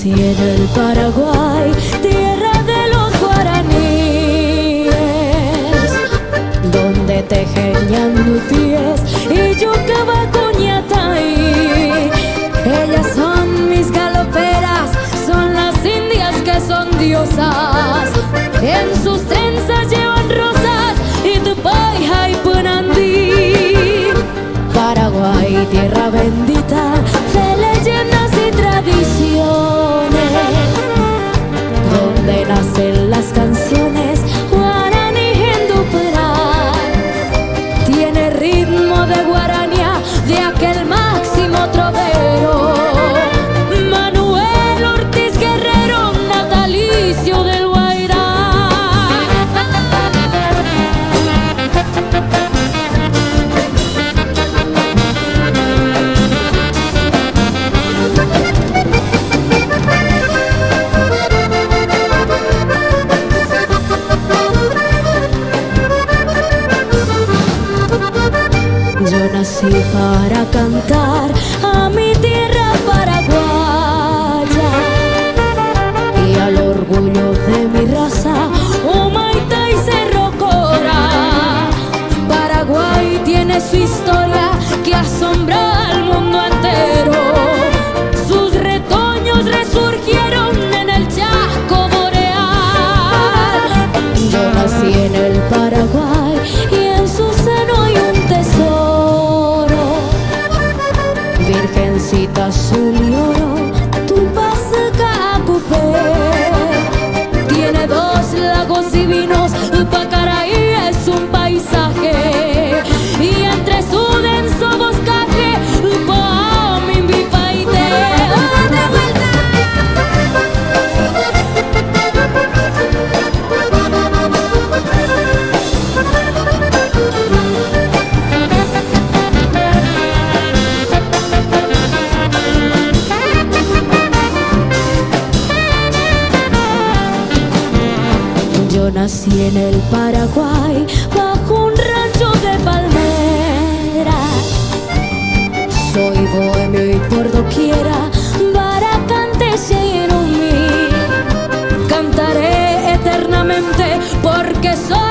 nací en el Paraguay, tierra de los guaraníes, donde tejen ñandúes y yucaba cuñatay. Ellas son mis galoperas, son las indias que son diosas. En sus trenzas llevan rosas y tupayja y punandí. Paraguay, tierra bendita de leyendas y tradiciones, donde nacen las canciones guaraní hindupurá. Tiene ritmo de guaranía, de aquel máximo trovero Manuel Ortiz Guerrero, natalicio del Guairá. Yo nací para cantar a mi tierra paraguaya y al orgullo de mi raza, Humaitá y Cerro Cora. Paraguay tiene su historia que asombra al mundo entero. Sus retoños resurgieron en el Chaco boreal. Yo nací en el Paraguay y en su seno hay un tesoro, virgencita azul y oro, Tupac Cacupé. Tiene dos lagos divinos, Pacaraí es un paisaje, y entre su denso boscaje, Poamimbi Paité. ¡De vuelta! Yo nací en el Paraguay bajo un rancho de palmeras. Soy bohemio y por doquiera baracante y en mí cantaré eternamente porque soy